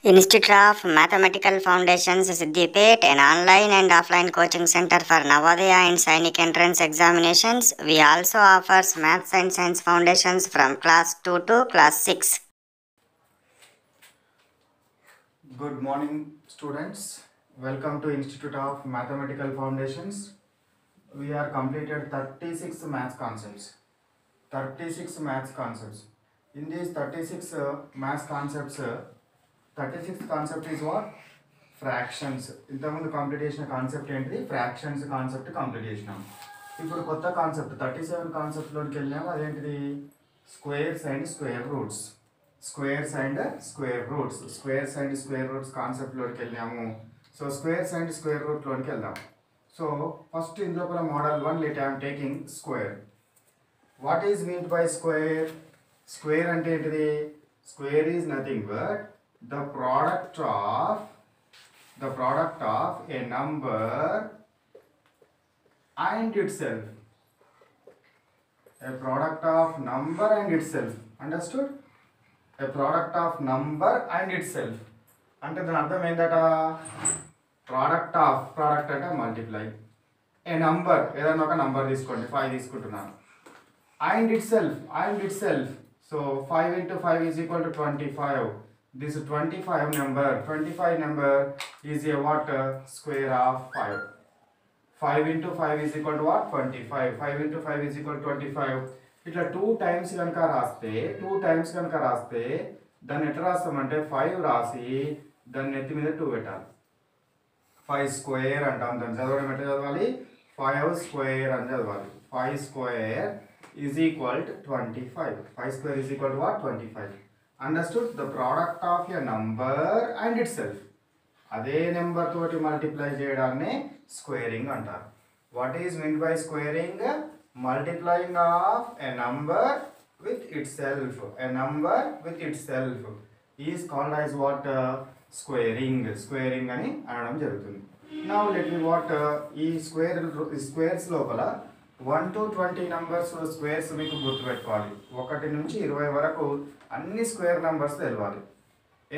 Institute of Mathematical Foundations Siddipet, an online and offline coaching center for Navodaya and Sainik entrance examinations. We also offers Maths and Science Foundations from class 2 to class 6. Good morning, students. Welcome to Institute of Mathematical Foundations. We are completed 36 maths concepts. 36 maths concepts. In these 36 maths concepts, 36th concept is what? Fractions. ఇంతకుముందు complete చేసిన concept ఏంటిది? Fractions concept complete చేసినాం. ఇప్పుడు కొత్త concept 37 కాన్సెప్ట్లోకి వెళ్ళాము. అదేంటిది? Squares and square roots. Squares and square roots. Squares and square roots కాన్సెప్ట్లోకి వెళ్ళాము. సో స్క్వేర్స్ అండ్ స్క్వేర్ రూట్లోకి వెళ్దాం. సో ఫస్ట్ ఇందులో కూడా model 1 let I'm taking square. What is mean by square? Square అంటే ఏంటిది? Square is nothing but the product of a number and itself. A product of number and itself. Understood? A product of number and itself. అంటే దాని అర్థం ఏంటట? Product అంటే multiply. ఏ number, ఏదైనా ఒక number తీసుకోండి, 5 తీసుకుంటున్నాను. And it self. So 5 into 5 is equal to 25. This 25 number is a what? Square of 5. 5 into 5 is equal to what? 25. 5 into 5 is equal to 25. ఇట్లా 2 times కనుక రాస్తే దాన్ని ఎట్లా రాస్తామంటే 5 రాసి దాన్ని ఎత్తి మీద 2 పెట్టాలి. 5 స్క్వేర్ అంటాం. దాన్ని చదవడం ఎట్లా చదవాలి? 5 స్క్వేర్ అని చదవాలి. 5 square is equal to 25. 5 square is equal to what? 25. Understood? The product of a number and itself. అదే నెంబర్ తోటి మల్టిప్లై చేయడాన్ని స్క్వేరింగ్ అంటారు. What is mean by squaring? Multiplying of a number with it self. A number with it self is called as what? Squaring అని అనడం జరుగుతుంది. Now let me what? ఈ squares లోపల 1 to 20 numbers squares మీకు గుర్తుపెట్టుకోవాలి. 1 నుంచి 20 వరకు అన్ని స్క్వేర్ నంబర్స్ తెలవాలి.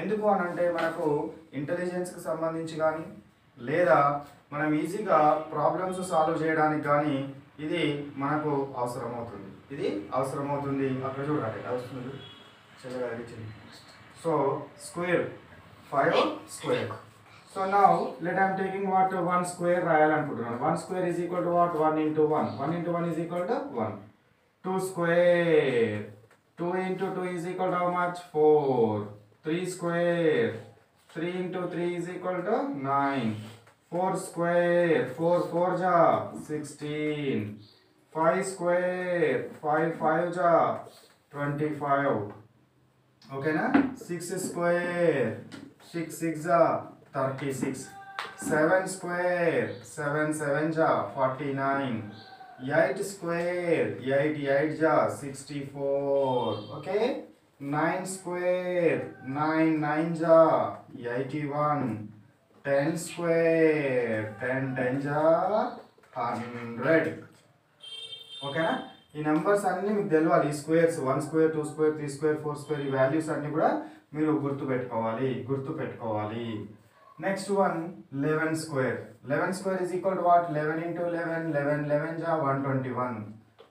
ఎందుకు అని అంటే మనకు ఇంటెలిజెన్స్కి సంబంధించి కానీ లేదా మనం ఈజీగా ప్రాబ్లమ్స్ సాల్వ్ చేయడానికి కానీ ఇది మనకు అవసరమవుతుంది. అక్కడ చూడండి వస్తుంది. So square 5 square. So now let I am taking what? 1 square రాయాలనుకుంటున్నాను. 1 square is equal to what? 1 into 1. 1 into 1 is equal to 1. 2 square. 2 into 2 is equal to how much? 4. 3 square. 3 into 3 is equal to 9. 4 square. 4 ja 16. 5 square. 5 ja 25. Okay na? 6 square. 6 ja 36. 7 square. 7 ja 49. 8 square. 8 ja 64. Okay. 9 square. 9 ja 81. 10 square. 10 ja 100. Okay na? ఈ numbers అన్ని మీకు తెలియాలి. ఈ squares 1 square 2 square 3 square 4 square ఈ values అన్ని కూడా మీరు గుర్తుపెట్టుకోవాలి. Next one 11 square. 11 square is equal to what? 11 into 11. 11 ja 121.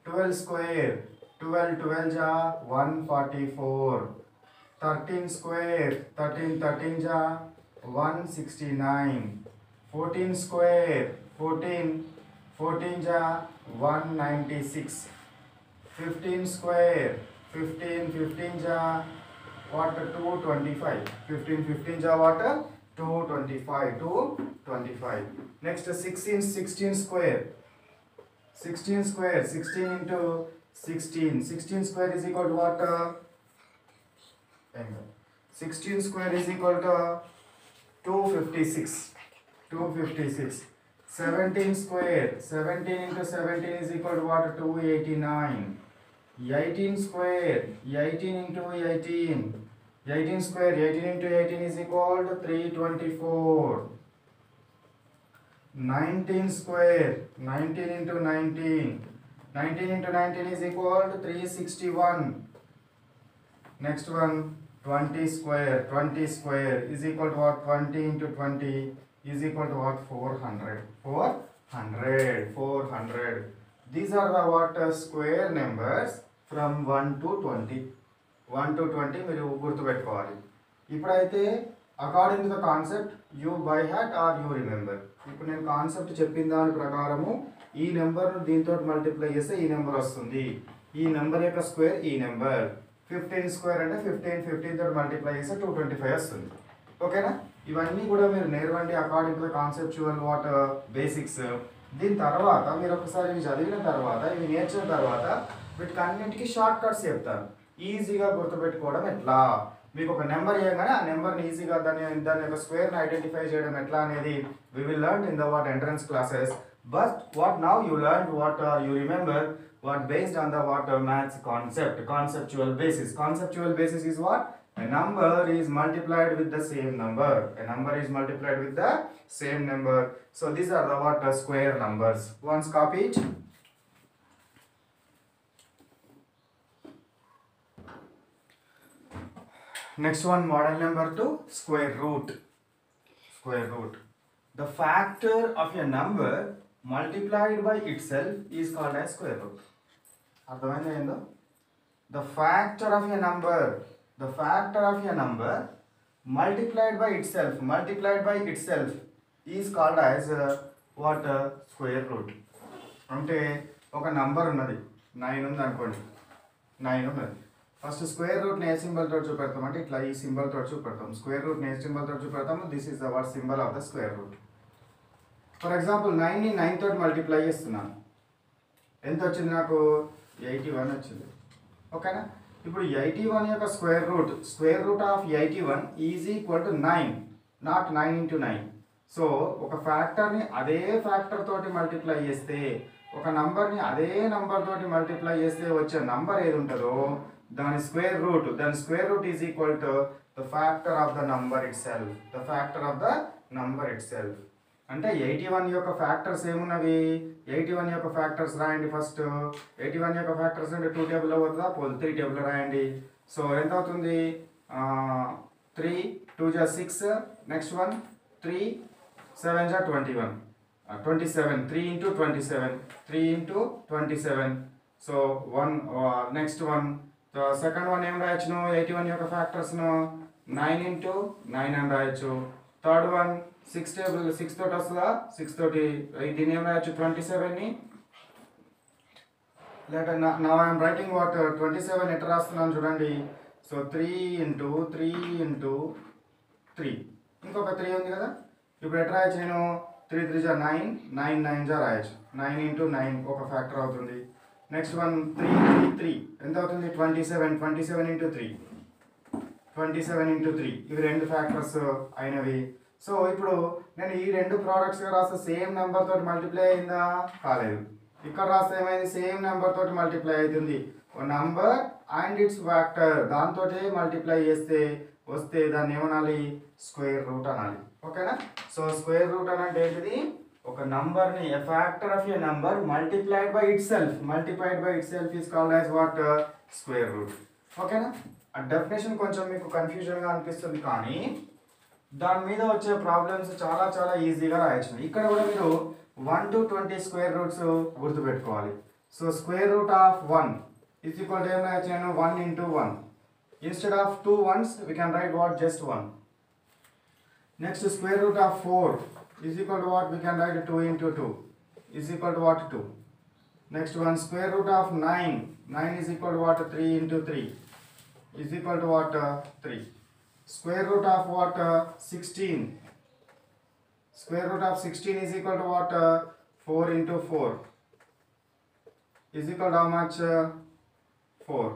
12 square. 12 ja 144. 13 square. 13 ja 169. 14 square. 14 ja 196. 15 square. 15 ja what? 225. 15 ja what? 225. Next 16 square. 16 into 16. 16 square is equal to what? 16 square is equal to 256. 17 square. 17 into 17 is equal to what? 289. 18 square. 18 into 18. 18 square. 18 into 18 is equal to 324. 19 square. 19 into 19. 19 into 19 is equal to 361. Next one 20 square is equal to what? 20 into 20 is equal to what? 400. These are the what square numbers from 1 to 20. 1 to 20 మీరు గుర్తుపెట్టుకోవాలి. ఇప్పుడైతే according to the concept you by heart are you remember. ఇప్పుడు నేను concept చెప్పిన దాని ప్రకారము ఈ నెంబర్ను దీంతో మల్టిప్లై చేస్తే ఈ నెంబర్ వస్తుంది. ఈ నెంబర్ యొక్క స్క్వేర్ ఈ నెంబర్. 15 స్క్వేర్ అంటే 15 తోటి మల్టిప్లై చేస్తే 225 వస్తుంది. ఓకేనా? ఇవన్నీ కూడా మీరు నేర్వండి according to the conceptual what basics. దీని తర్వాత మీరు ఒకసారి ఇవి చదివిన తర్వాత ఇవి నేర్చిన తర్వాత వీటికి అన్నింటికి షార్ట్ కట్స్ చెప్తాను. ఈజీగా గుర్తుపెట్టుకోవడం ఎట్లా, మీకు ఒక నెంబర్ ఇవ్వగానే ఆ నెంబర్ని ఈజీగా దాని యొక్క స్క్వేర్ని ఐడెంటిఫై చేయడం ఎట్లా అనేది we will learn in the what entrance classes. But what now you learn what you remember what based on the what maths conceptual basis. Conceptual basis is what? A number is multiplied with the same number. A number is multiplied with the same number. So these are the what square numbers. Once copied. Next one, model number 2, square root. The factor of a number multiplied by itself is called as square root. అర్థమైందా ఏందో? The factor of a number multiplied by itself is called as what square root. అంటే ఒక number ఉన్నది 9 ఉంది అనుకోండి, 9 ఉన్నది. First square రూట్ని ఏ symbol తోటి చూపెడతాం అంటే ఇట్లా ఈ సింబల్ తోటి చూపెడతాం. స్క్వేర్ రూట్ని ఏ సింబల్ తోటి చూపెడతాము? This is the what symbol of the square root. For example 9ని 9 తోటి మల్టిప్లై చేస్తున్నాను. ఎంత వచ్చింది నాకు? 81 వచ్చింది. ఓకేనా? ఇప్పుడు 81 యొక్క square root of 81 is equal to 9, not 9 into 9. So ఒక ఫ్యాక్టర్ని అదే ఫ్యాక్టర్ తోటి మల్టిప్లై చేస్తే, ఒక నంబర్ని అదే నంబర్ తోటి మల్టిప్లై చేస్తే వచ్చే నంబర్ ఏది ఉంటుందో దాని square root is equal to the factor of the number it self. అంటే 81 యొక్క ఫ్యాక్టర్స్ ఏమున్నవి? 81 యొక్క ఫ్యాక్టర్స్ రాయండి. ఫస్ట్ 81 యొక్క ఫ్యాక్టర్స్ అంటే 2 టేబుల్లో పోతుందా? 3 టేబుల్లో రాయండి. సో ఎంత అవుతుంది? 3 2 జా 6, నెక్స్ట్ వన్ 3 7 జా 21, 27, 3 into 27. So 1 next one second one ఏం రాయొచ్చును? 81 యొక్క ఫ్యాక్టర్స్ను 9 into 9 అని రాయొచ్చు. థర్డ్ వన్ 6 తోటి వస్తుందా? 6 తోటి దీన్ని ఏం రాయొచ్చు? 27ని లేక నౌ ఐఎమ్ రైటింగ్ వాట్ 27 ఎట్లా రాస్తున్నాను చూడండి. సో 3 into 3 ఇంకొక 3 ఉంది కదా. ఇప్పుడు ఎట్లా రాయొచ్చు నేను? 3 3 జా 9, 9 9 జా రాయొచ్చు. 9 into 9 ఒక ఫ్యాక్టర్ అవుతుంది. నెక్స్ట్ వన్ 3 ఎంత అవుతుంది? 27 into 3 ఇవి రెండు ఫ్యాక్టర్స్ అయినవి. సో ఇప్పుడు నేను ఈ రెండు ప్రోడక్ట్స్గా రాస్తే సేమ్ నెంబర్ తోటి మల్టిప్లై అయిందా? కాలేదు. ఇక్కడ రాస్తే ఏమైంది? సేమ్ నెంబర్ తోటి మల్టిప్లై అవుతుంది. ఒక నంబర్ అండ్ ఇట్స్ ఫ్యాక్టర్ దాంతో మల్టిప్లై చేస్తే వస్తే దాన్ని ఏమనాలి? స్క్వేర్ రూట్ అనాలి. ఓకేనా? సో స్క్వేర్ రూట్ అంటే ఏంటిది? ఒక నంబర్ని a factor of a number multiplied by it self is called as what square root. ఓకేనా? ఆ డెఫినేషన్ కొంచెం మీకు కన్ఫ్యూజన్గా అనిపిస్తుంది, కానీ దాని మీద వచ్చే ప్రాబ్లమ్స్ చాలా చాలా ఈజీగా రాయొచ్చు. ఇక్కడ కూడా మీరు 1 to 20 స్క్వేర్ రూట్స్ గుర్తుపెట్టుకోవాలి. So square root of 1 is equal to ఏం రాయొచ్చు నేను? 1 into 1. Instead of 2 ones we can write what? Just 1. Next square root of 4 is equal to what? We can write 2 into 2 is equal to what? 2. Next one, square root of 9 is equal to what? 3 into 3 is equal to what? 3. Square root of what? 16. Square root of 16 is equal to what? 4 into 4 is equal to how much? 4.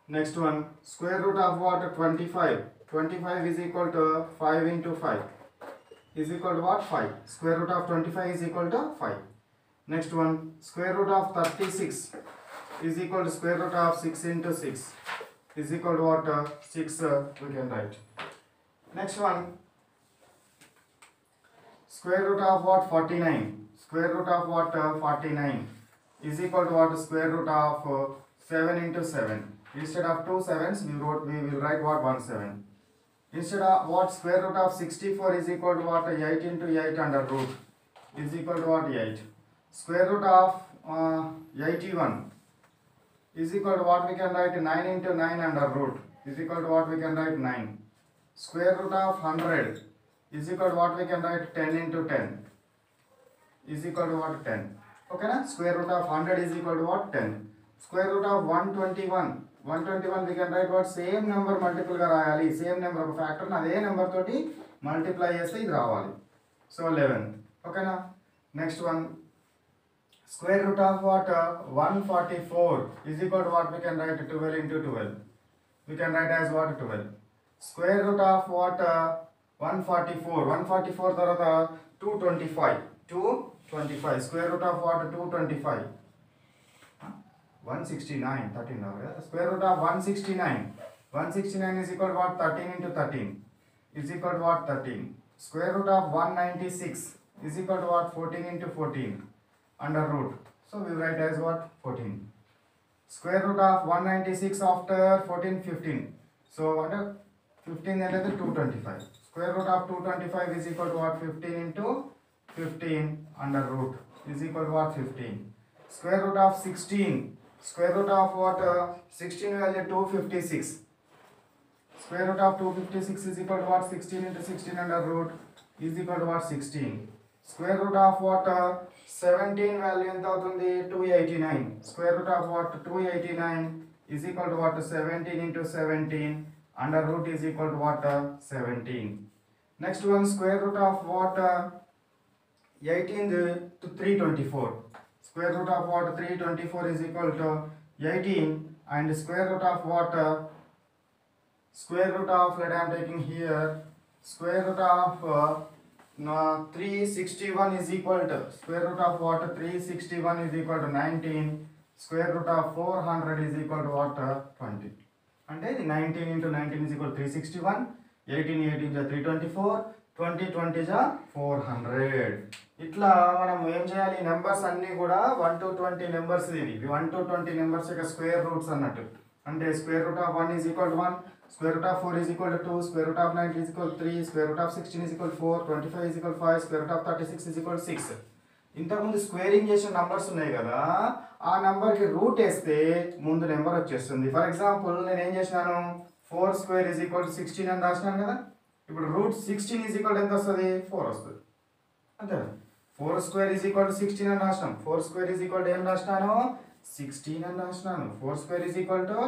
Next one, square root of what? 25. 25 is equal to 5 into 5 is equal to what? 5. Square root of 25 is equal to 5. Next one, square root of 36 is equal to square root of 6 into 6 is equal to what? 6 we can write. Next one, square root of what? 49. Square root of what? 49 is equal to what? Square root of 7 into 7 Instead of 2 sevens, we will write what 1 7. Instead of what square root of 64 is equal to what 8 into 8 under root is equal to what 8. Square root of 81 is equal to what we can write 9 into 9 under root is equal to what we can write 9. Square root of 100 is equal to what we can write 10 into 10 is equal to what 10. Okay na? Square root of 100 is equal to what 10. Square root of 121 we can write what same number multiple గా రాయాలి same number ఒక factor అదే number తోటి multiply చేస్తే ఇది రావాలి so 11 ఓకేనా next one square root of what 144 is equal to what we can write 12 into 12 we can write as what 12 square root of what 144 తర్వాత 225 square root of what 225 169 13 square root of 169 is equal to what 13 into 13 is equal to what 13 square root of 196 is equal to what 14 into 14 under root so we write as what 14 square root of 196 after 14 15 so what 15 and 225 square root of 225 is equal to what 15 into 15 under root is equal to what 15 square root of 16 square root of what 16 value 256 square root of 256 is equal to what 16 into 16 under root is equal to what 16 square root of what 17 value ఎంత అవుతుంది 289 square root of what 289 is equal to what 17 into 17 under root is equal to what 17 next one square root of what 18 to 324 square root of what 324 is equal to 18 and square root of what square root of let I am taking here square root of 361 is equal to square root of what 361 is equal to 19 square root of 400 is equal to what 20 అంటే ఇది 19 into 19 is equal to 361 18 18 is 324 20 20 is 400 ఇట్లా మనం ఏం చేయాలి numbers అన్నీ కూడా 1 to 20 numbers ఇవి 1 to 20 numbers యొక్క స్క్వేర్ రూట్స్ అన్నట్టు అంటే square root of 1 is equal to 1 square root of 4 is equal to 2 square root of 19 is equal to 3 square root of 16 is equal to 4 25 is equal to 5 square root of 36 is equal to 6 ఇంతకుముందు squaring చేసిన numbers ఉన్నాయి కదా ఆ నంబర్కి route వేస్తే ముందు number వచ్చేస్తుంది for example నేను ఏం చేసినాను 4 స్క్వేర్ is equal to 16 అని రాసినాను కదా ఇప్పుడు రూట్ 16 is equal to ఎంత వస్తుంది 4 వస్తుంది అంతే 4 స్క్వేర్ is equal to 16 అని రాసినాం 4 స్క్వేర్ is equal to ఏం రాసినాను 16 అని రాసినాను 4 స్క్వేర్ is equal to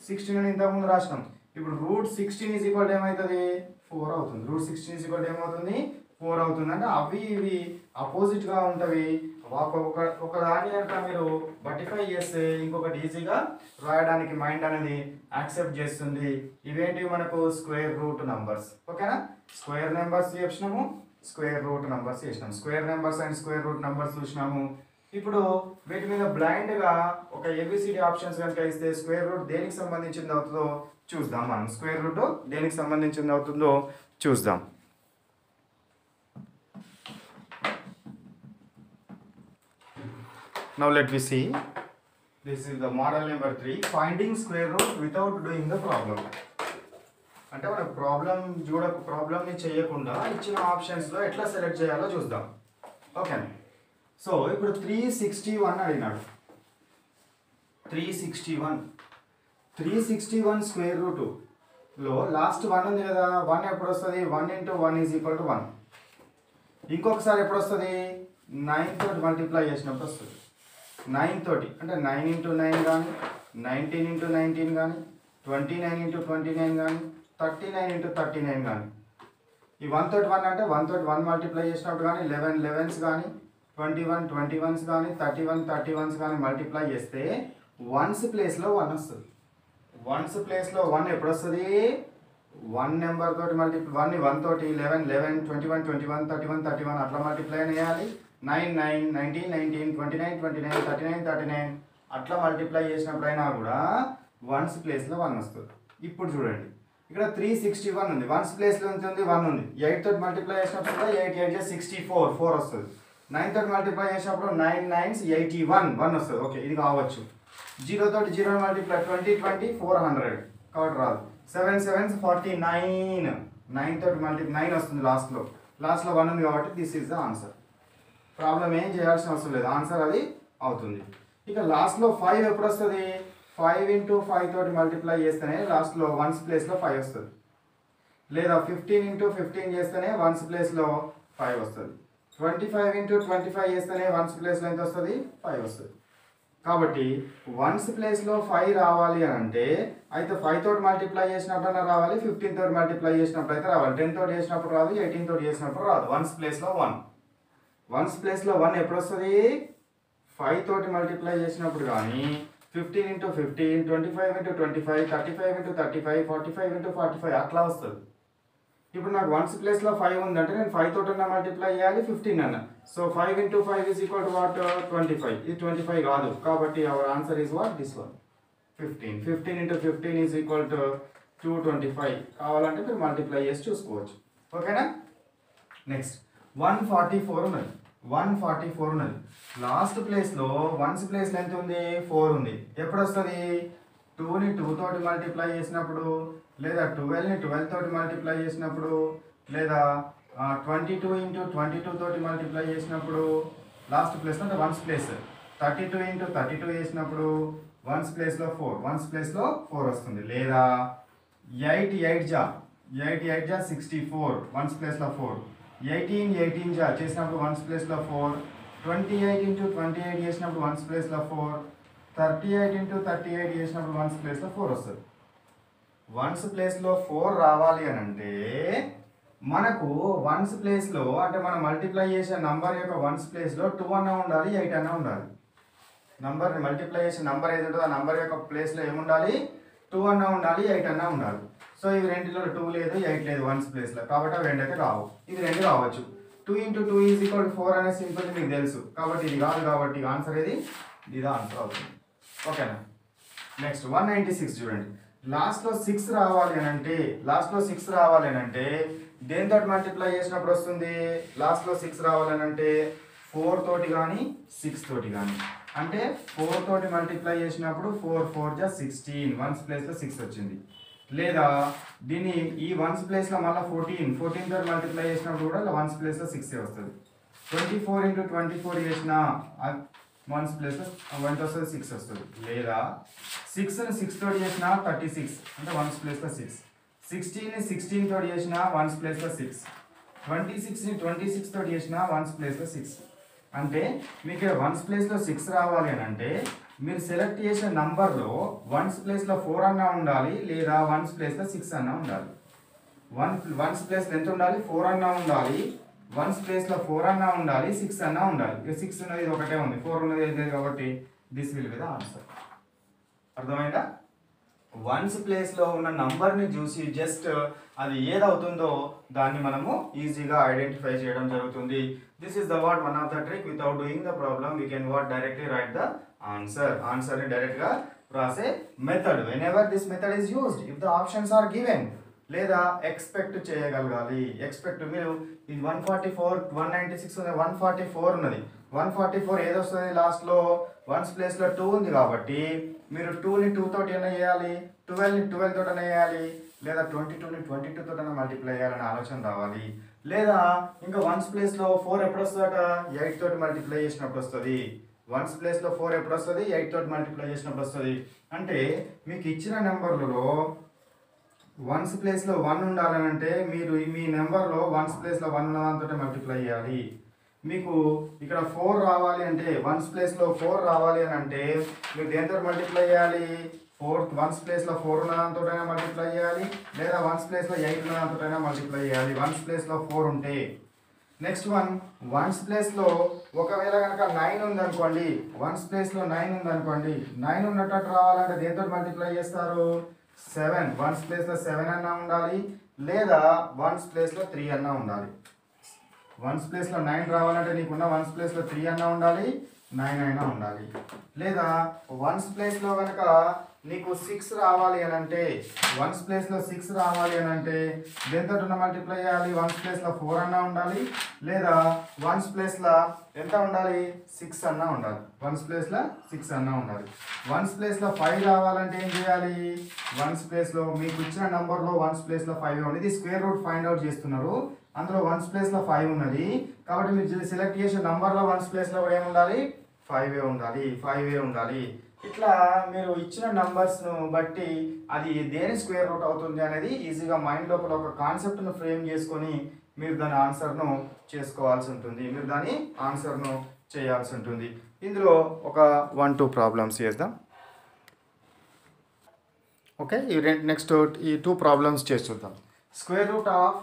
16 అని ఇంతకుముందు రాసినాం ఇప్పుడు రూట్ 16 is equal to ఏమవుతుంది 4 అవుతుంది రూట్ 16 is equal to ఏమవుతుంది 4 అవుతుంది అంటే అవి ఇవి అపోజిట్గా ఉంటవి ఒక దాని కనుక మీరు బటిఫై చేస్తే ఇంకొకటి ఈజీగా రాయడానికి మైండ్ అనేది యాక్సెప్ట్ చేస్తుంది ఇవేంటివి మనకు స్క్వేర్ రూట్ నంబర్స్ ఓకేనా స్క్వేర్ నెంబర్స్ చేసినాము స్క్వేర్ రూట్ నంబర్స్ చేసినాము square numbers and square root numbers చూసినాము ఇప్పుడు వీటి మీద బ్లైండ్గా ఒక ఏబిసిడి ఆప్షన్స్ కనుక ఇస్తే స్క్వేర్ రూట్ దేనికి సంబంధించింది అవుతుందో చూద్దాం మనం స్క్వేర్ రూట్ దేనికి సంబంధించింది అవుతుందో చూద్దాం Now let me see. This is the model number 3. Finding square root without doing the problem. అంటే మనం ప్రాబ్లమ్ని చేయకుండా ఇచ్చిన ఆప్షన్స్లో ఎట్లా సెలెక్ట్ చేయాలో చూద్దాం ఓకే సో ఇప్పుడు 361 అడిగినాడు 361 స్క్వేర్ రూట్లో లాస్ట్ 1 ఉంది కదా 1 ఎప్పుడు వస్తుంది 1 into 1 is equal to 1 ఇంకొకసారి ఎప్పుడు వస్తుంది 9 తోటి మల్టిప్లై చేసినప్పుడు వస్తుంది 9 తోటి అంటే 9 into 9 కానీ 19 into 19 కానీ 29 into 29 కానీ 39 into 39 కానీ ఈ 1 తోటి 1 అంటే 1 తోటి 1 మల్టిప్లై చేసినప్పుడు కానీ 11 11s కానీ 21 21s కానీ 31 31s కానీ మల్టిప్లై చేస్తే వన్స్ ప్లేస్లో 1 వస్తుంది వన్స్ ప్లేస్లో 1 ఎప్పుడు వస్తుంది 1 నెంబర్ తోటి మల్టిప్లై 1 తోటి 11 11 21 21 31 31 అట్లా మల్టిప్లై చేయాలి 9 9 19 19 29 29 39 39 అట్లా మల్టిప్లై చేసినప్పుడైనా కూడా వన్స్ ప్లేస్లో 1 వస్తుంది ఇప్పుడు చూడండి ఇక్కడ 361 ఉంది వన్స్ ప్లేస్లో ఉంది 1 ఉంది 8 తోటి మల్టిప్లై చేసినప్పుడు 8 8 64 4 వస్తుంది 9 తోటి మల్టిప్లై చేసినప్పుడు 9 9s 81 1 వస్తుంది ఓకే ఇది కావచ్చు జీరో తోటి జీరో మల్టిప్లై 20 20 400 కాబట్టి రాదు 7 7 49 9 తోటి మల్టిప్లై 9 వస్తుంది లాస్ట్లో 1 ఉంది కాబట్టి this is the answer. Problem ఏం చేయాల్సిన అవసరం లేదు, ఆన్సర్ అది అవుతుంది. ఇక లాస్ట్లో 5 ఎప్పుడు వస్తుంది? 5 ఇంటూ 5 తోటి మల్టిప్లై చేస్తేనే లాస్ట్లో వన్స్ ప్లేస్లో 5 వస్తుంది. లేదా 15 ఇంటూ 15 చేస్తేనే వన్స్ ప్లేస్లో 5 వస్తుంది. 25 ఇంటూ 25 చేస్తేనే వన్స్ ప్లేస్లో ఎంత వస్తుంది? 5 వస్తుంది. కాబట్టి వన్స్ ప్లేస్లో 5 రావాలి అని అంటే అయితే 5 తోటి మల్టిప్లై చేసినప్పుడైనా రావాలి, 15 తోటి మల్టిప్లై చేసినప్పుడు అయితే రావాలి. 10 తోటి చేసినప్పుడు రాదు, 18 తోటి చేసినప్పుడు రాదు. వన్స్ ప్లేస్లో 1. వన్స్ ప్లేస్లో 1 ఎప్పుడు వస్తుంది? 5 తోటి మల్టిప్లై చేసినప్పుడు కానీ 15 ఇంటూ 15, 25 ఇంటూ 25, 35 ఇంటూ 35, 45 ఇంటూ 45 అట్లా వస్తుంది. ఇప్పుడు నాకు వన్స్ ప్లేస్లో 5 ఉందంటే నేను 5 తోటి మల్టిప్లై చేయాలి, 15 అన్న. So 5 into 5 is equal to what? 25. ఇది 25 కాదు కాబట్టి our answer is what? This one 15. 15 into 15 is equal to 225. కావాలంటే మీరు మల్టిప్లై చేసి చూసుకోవచ్చు. ఓకేనా? నెక్స్ట్ 144 ఉన్నది. 144 ఉన్నది. లాస్ట్ ప్లేస్లో వన్స్ ప్లేస్లో ఎంత ఉంది? 4 ఉంది. ఎప్పుడు వస్తుంది? 2ని 2 తోటి మల్టిప్లై చేసినప్పుడు, లేదా 12ని 12 తోటి మల్టిప్లై చేసినప్పుడు, లేదా 22 ఇంటూ 22 తోటి మల్టిప్లై చేసినప్పుడు లాస్ట్ ప్లేస్లో అంటే వన్స్ ప్లేస్ 32 ఇంటూ 32 చేసినప్పుడు వన్స్ ప్లేస్లో 4, వన్స్ ప్లేస్లో 4 వస్తుంది. లేదా 8 8 జా 64 వన్స్ ప్లేస్లో 4, 18 18 జా చేసినప్పుడు వన్స్ ప్లేస్లో 4, 28 ఇంటూ 28 చేసినప్పుడు వన్స్ ప్లేస్లో 4, 38 ఇంటూ 38 చేసినప్పుడు వన్స్ ప్లేస్లో 4 వస్తుంది. వన్స్ ప్లేస్లో 4 రావాలి అని అంటే మనకు వన్స్ ప్లేస్లో అంటే మనం మల్టిప్లై చేసే నంబర్ యొక్క వన్స్ ప్లేస్లో 2 అన్న ఉండాలి, 8 అన్న ఉండాలి. నంబర్ని మల్టిప్లై చేసే నంబర్ ఏది ఉంటుందో ఆ నంబర్ యొక్క ప్లేస్లో ఏముండాలి? 2 అన్న ఉండాలి, 8 అన్న ఉండాలి. సో ఇవి రెండిలో 2 లేదు, 8 లేదు వన్స్ ప్లేస్లో, కాబట్టి అవి రెండు అయితే రావు. ఇవి రెండు రావచ్చు. 2 ఇంటూ 2 ఈజ్ ఈక్వల్ 4 అనే సింపుల్ మీకు తెలుసు కాబట్టి ఇది కాదు. కాబట్టి ఆన్సర్ ఏది? ఇది ఆన్సర్ అవుతుంది. ఓకేనా? నెక్స్ట్ 196 చూడండి. లాస్ట్లో 6 రావాలి అని అంటే దేంతో మల్టిప్లై చేసినప్పుడు వస్తుంది? లాస్ట్లో 6 రావాలని అంటే 4 తోటి కానీ 6 తోటి కానీ. అంటే 4 తోటి మల్టిప్లై చేసినప్పుడు 4 4 జా 16 వన్స్ ప్లేస్లో 6 వచ్చింది. లేదా దీన్ని ఈ వన్స్ ప్లేస్లో మళ్ళీ 14 తోటి మల్టిప్లై చేసినప్పుడు కూడా వన్స్ ప్లేస్లో 6 వస్తుంది. 24 ఇంటూ 24 చేసిన వన్స్ ప్లేస్లో ఎంత వస్తుంది? 6 వస్తుంది. లేదా 6ని 6 తోటి చేసిన 36 అంటే వన్స్ ప్లేస్లో 6, 16ని 16 తోటి చేసిన వన్స్ ప్లేస్లో 6, 26ని 26 తోటి చేసిన వన్స్ ప్లేస్లో 6. అంటే మీకు వన్స్ ప్లేస్లో 6 రావాలి అని అంటే మీరు సెలెక్ట్ చేసిన నంబర్లో వన్స్ ప్లేస్లో 4 అన్న ఉండాలి, లేదా వన్స్ ప్లేస్లో 6 అన్న ఉండాలి. వన్స్ ప్లేస్లో ఎంత ఉండాలి? 4 అన్న ఉండాలి, వన్స్ ప్లేస్లో 4 అన్న ఉండాలి, 6 అన్న ఉండాలి. 6 ఉన్నది ఇది ఒకటే ఉంది, 4 ఉన్నది లేదు కాబట్టి this will be the answer. అర్థమైందా? వన్స్ ప్లేస్లో ఉన్న నంబర్ని చూసి జస్ట్ అది ఏదవుతుందో దాన్ని మనము ఈజీగా ఐడెంటిఫై చేయడం జరుగుతుంది. This is the what one of the trick. Without doing the problem we can what directly write the ఆన్సర్ని డైరెక్ట్గా రాసే method. Whenever this method is used if the options are given. లేదా expect చేయగలగాలి. Expect మీరు ఇది 144 196 ఉంది, 144 ఉన్నది. 144 ఏది వస్తుంది? లాస్ట్లో వన్స్ ప్లేస్లో 2 ఉంది కాబట్టి మీరు 2ని 2 తోటి అయినా చేయాలి, 12ని 12 తోటి అయినా చేయాలి, లేదా 22ని 22 తోటి అయినా మల్టిప్లై చేయాలనే ఆలోచన రావాలి. లేదా ఇంకా వన్స్ ప్లేస్లో 4 ఎప్పుడు వస్తుందట? 8 తోటి మల్టిప్లై చేసినప్పుడు వస్తుంది. వన్స్ ప్లేస్లో 4 ఎప్పుడు వస్తుంది? 8 తోటి మల్టిప్లై చేసినప్పుడు వస్తుంది. అంటే మీకు ఇచ్చిన నెంబర్లలో వన్స్ ప్లేస్లో 1 ఉండాలని అంటే మీరు మీ నెంబర్లో వన్స్ ప్లేస్లో 1 ఉన్న దాంతో మల్టిప్లై చేయాలి. మీకు ఇక్కడ 4 రావాలి అంటే వన్స్ ప్లేస్లో 4 రావాలి అని అంటే మీరు దేంతో మల్టిప్లై చేయాలి? వన్స్ ప్లేస్లో 4 ఉన్న దాంతో మల్టిప్లై చేయాలి, లేదా వన్స్ ప్లేస్లో 8 ఉన్న దాంతో మల్టిప్లై చేయాలి వన్స్ ప్లేస్లో 4 ఉంటే. నెక్స్ట్ వన్స్ ప్లేస్లో ఒకవేళ కనుక 9 ఉందనుకోండి, వన్స్ ప్లేస్లో 9 ఉందనుకోండి, 9 ఉన్నట్టు రావాలంటే దేంతో మల్టిప్లై చేస్తారు? 7 వన్స్ ప్లేస్లో 7 అన్నా ఉండాలి, లేదా వన్స్ ప్లేస్లో 3 అన్నా ఉండాలి. వన్స్ ప్లేస్లో 9 రావాలంటే నీకున్న వన్స్ ప్లేస్లో 3 అన్నా ఉండాలి, 9 అయినా ఉండాలి. లేదా వన్స్ ప్లేస్లో కనుక నీకు 6 రావాలి అని అంటే వన్స్ ప్లేస్లో 6 రావాలి అని అంటే దేంతో మల్టిప్లై చేయాలి? వన్స్ ప్లేస్లో 4 అన్నా ఉండాలి, లేదా వన్స్ ప్లేస్లో ఎంత ఉండాలి? 6 అన్నా ఉండాలి. వన్స్ ప్లేస్లో 6 అన్నా ఉండాలి. వన్స్ ప్లేస్లో 5 రావాలంటే ఏం చేయాలి? వన్స్ ప్లేస్లో మీకు ఇచ్చిన నెంబర్లో వన్స్ ప్లేస్లో 5 ఉంది. ఇది స్క్వేర్ రూట్ ఫైండ్ అవుట్ చేస్తున్నారు. అందులో వన్స్ ప్లేస్లో 5 ఉన్నది కాబట్టి మీరు సెలెక్ట్ చేసే నంబర్లో వన్స్ ప్లేస్లో కూడా ఏముండాలి? 5 ఉండాలి. 5 ఉండాలి. ఇట్లా మీరు ఇచ్చిన నంబర్స్ను బట్టి అది దేని స్క్వేర్ రూట్ అవుతుంది అనేది ఈజీగా మైండ్ లోపల ఒక కాన్సెప్ట్ను ఫ్రేమ్ చేసుకొని మీరు దాని ఆన్సర్ను చేసుకోవాల్సి ఉంటుంది. మీరు దాని ఆన్సర్ను చేయాల్సి ఉంటుంది. ఇందులో ఒక 1-2 ప్రాబ్లమ్స్ చేద్దాం. ఓకే, నెక్స్ట్ ఈ 2 ప్రాబ్లమ్స్ చేసి చూద్దాం. స్క్వేర్ రూట్ ఆఫ్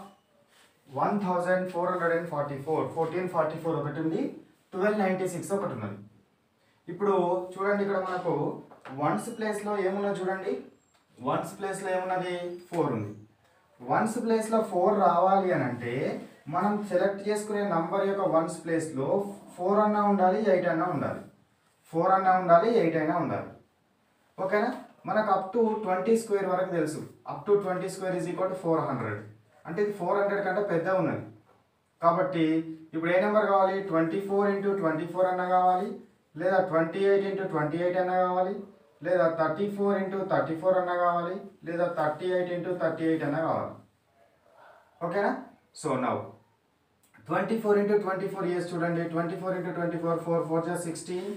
1444 1444 ఒకటి ఉంది, 1296 ఒకటి ఉన్నది. ఇప్పుడు చూడండి, ఇక్కడ మనకు వన్స్ ప్లేస్లో ఏమున్నది చూడండి. వన్స్ ప్లేస్లో ఏమున్నది? 4 ఉంది. వన్స్ ప్లేస్లో 4 రావాలి అని అంటే మనం సెలెక్ట్ చేసుకునే నంబర్ యొక్క వన్స్ ప్లేస్లో 4 అన్నా ఉండాలి, 8 అన్నా ఉండాలి. 4 అన్నా ఉండాలి, 8 అయినా ఉండాలి. ఓకేనా? మనకు అప్ టు 20 స్క్వేర్ వరకు తెలుసు. Up to 20 square is equal to 400. అంటే ఇది 400 కంటే పెద్ద ఉన్నది. కాబట్టి ఇప్పుడు ఏ నెంబర్ కావాలి? 24 ఇంటూ 24 అన్న కావాలి, లేదా 28 ఇంటూ 28 అన్న కావాలి, లేదా 34 ఇంటూ 34 అన్న కావాలి, లేదా 38 ఇంటూ 38 అన్న కావాలి. ఓకేనా? సో నౌ 24 ఇంటూ 24 ఇయర్స్ చూడండి. 24 ఇంటూ 24 4 4 జా 16,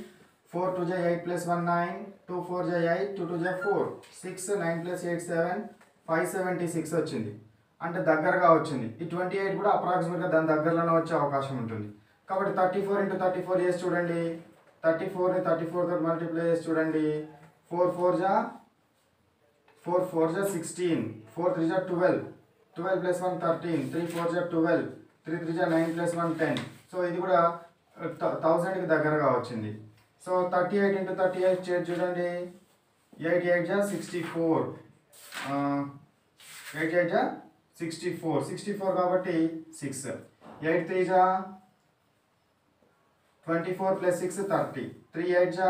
4 2 జా 8 ప్లస్ 1 9, 2 4 జా 8, 2 2 జా 4, 6 9 ప్లస్ 8 7, 576 వచ్చింది. అంటే దగ్గరగా వచ్చింది. ఈ 28 కూడా అప్రాక్సిమేట్గా దాని దగ్గరలోనే వచ్చే అవకాశం ఉంటుంది. కాబట్టి 34 ఇంటూ 34 ఇయర్స్ చూడండి. 34ని 34 తోటి మల్టిప్లై చేసి చూడండి. 4 4 జా 16, 4 3 జా 12, 12 ప్లస్ 1 13, 3 4 జా 12, 3 3 జా 9 ప్లస్ 1 10. సో ఇది కూడా 1000కి దగ్గరగా వచ్చింది. సో 38 ఇంటూ 38 చేసి చూడండి. 8 8 జా 64, 8 8 జా 64, 64 కాబట్టి 6, 8 3 జా 24 plus 6 30, 3 8 ja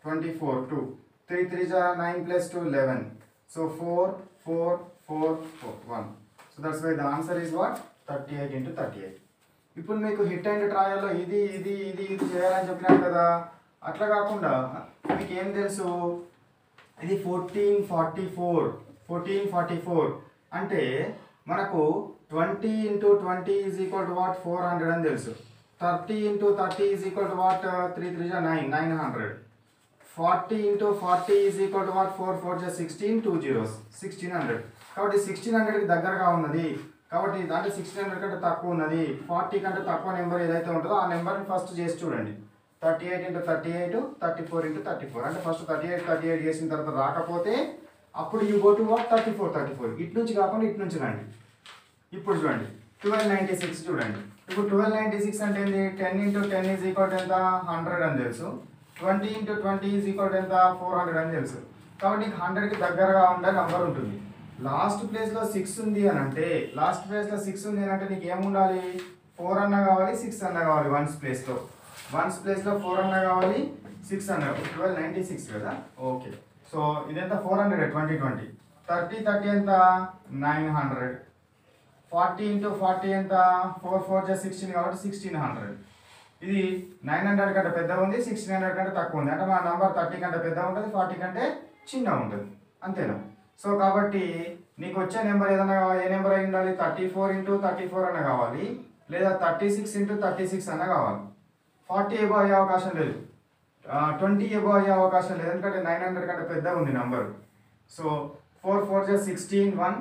24, 2, 3 3 ja 9 plus 2 11. So 4 4 4 4 1. So that's why the answer is what? 38 into 38. ఇప్పుడు మీకు హిట్ అండ్ ట్రయల్లో ఇది ఇది ఇది ఇది చేయాలని చెప్పినాను కదా. అట్లా కాకుండా మీకు ఏం తెలుసు? ఇది 1444 అంటే మనకు 20 into 20 is equal to what? 400 అని తెలుసు. 30 into 30 is equal to what? 3 3 ja 9, 900. 40 into 40 is equal to what? 4 4 ja 16, 2 zeros, 1600. కాబట్టి 1600కి దగ్గరగా ఉన్నది. కాబట్టి అంటే 1600 కంటే తక్కువ ఉన్నది. 40 కంటే తక్కువ నెంబర్ ఏదైతే ఉంటుందో ఆ నెంబర్ని ఫస్ట్ చేసి చూడండి. 38 into 38, 34 into 34. అంటే ఫస్ట్ 38 చేసిన తర్వాత రాకపోతే అప్పుడు యూ గో టు వాట్? 34. ఇటు నుంచి కాకుండా ఇటు నుంచి రండి. ఇప్పుడు చూడండి 1296 చూడండి. ఇప్పుడు 1296 అంటే ఏంటి? 10 into 10 ఈజ్ ఈక్వల్ టు ఎంత? 100 అని తెలుసు. 20 into 20 ఈజ్ ఈక్వల్ టు ఎంత? 400 అని తెలుసు. కాబట్టి 100కి దగ్గరగా ఉండే నంబర్ ఉంటుంది. లాస్ట్ ప్లేస్లో 6 ఉంది అని అంటే నీకు ఏముండాలి? 4 అన్న కావాలి, 6 అన్న కావాలి. వన్స్ ప్లేస్లో 4 అన్న కావాలి, 6 అన్న. 1296 కదా. ఓకే, సో ఇదెంత? 400, 20 30 ఎంత? 900. 40 into 40 ఎంత? 4 4 జా 16 కాబట్టి 1600. ఇది 900 కంటే పెద్ద ఉంది, 1600 కంటే తక్కువ ఉంది. అంటే మన నంబర్ 30 కంటే పెద్ద ఉంటుంది, 40 కంటే చిన్న ఉంటుంది. అంతేనా? సో కాబట్టి నీకు వచ్చే నెంబర్ ఏదైనా ఏ నెంబర్ అయి ఉండాలి? 34 into 34 అన్న కావాలి, లేదా 36 into 36 అన్న కావాలి. 40 ఎబో అయ్యే అవకాశం లేదు, 20 ఎబో అయ్యే అవకాశం లేదు, ఎందుకంటే 900 కంటే పెద్ద ఉంది నంబర్. సో 4 4 జా 16, 1,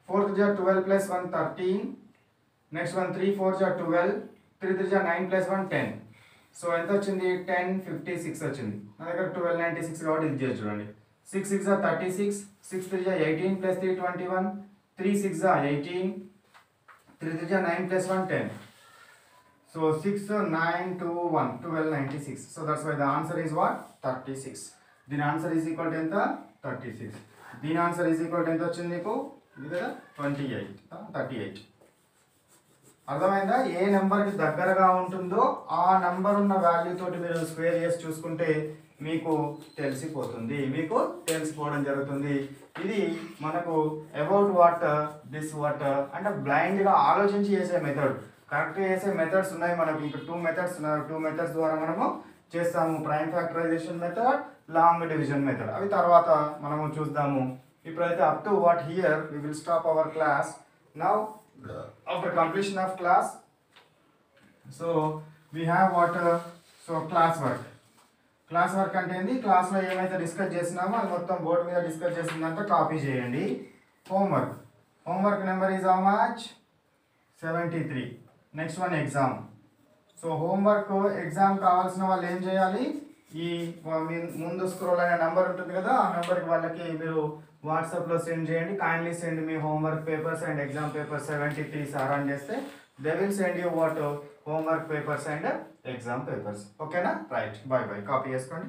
4 జా 12 plus 1 13, నెక్స్ట్ 1 3 4 జా 12, 3 3 జా 9 plus 1 10. సో ఎంత వచ్చింది? 1056 వచ్చింది. నా దగ్గర 1296 కాబట్టి ఇది చేసి చూడండి. 6 6 జా 36, 6 3 జా 18 plus 3 21, 3 6 జా 18, 3 3 జా 9 plus 1 10. So 6 9 2 1 1296. So that's why the answer is what? 36. దీని ఆన్సర్ ఈజ్ ఈక్వల్ టు ఎంత? 36. దీని ఆన్సర్ ఈజ్ ఈక్వల్ టు ఎంత వచ్చింది నీకు? ఇది కదా 38. అర్థమైందా? ఏ నెంబర్కి దగ్గరగా ఉంటుందో ఆ నెంబర్ ఉన్న వాల్యూ తోటి మీరు స్క్వేర్ చేసి చూసుకుంటే మీకు తెలిసిపోవడం జరుగుతుంది. ఇది మనకు అబౌట్ వాట్ దిస్ వాట్ అంటే బ్లైండ్గా ఆలోచించి చేసే మెథడ్. కరెక్ట్గా చేసే మెథడ్స్ ఉన్నాయి మనకు, ఇంకా 2 మెథడ్స్ ఉన్నాయి. 2 మెథడ్స్ ద్వారా మనము చేస్తాము, prime factorisation method, long division method. అవి తర్వాత మనము చూద్దాము. ఇప్పుడైతే up to what here we will stop our class. Now after completion of class, so we have what, so class work అంటే ఏంది, క్లాస్లో ఏమైతే డిస్కస్ చేసినామో అది మొత్తం బోర్డు మీద డిస్కస్ చేసిందంతా కాపీ చేయండి. Homework number is how much, 73. Next one exam. So homework exam కావాల్సిన వాళ్ళు ఏం చేయాలి, ఈ ముందు స్క్రోల్ అనే నెంబర్ ఉంటుంది కదా, ఆ నెంబర్కి వాళ్ళకి మీరు వాట్సాప్లో సెండ్ చేయండి. Kindly send me homework papers and exam papers 73 sir అని చేస్తే they will send you what, homework papers and exam papers. ఓకేనా, రైట్, బాయ్. కాపీ చేసుకోండి.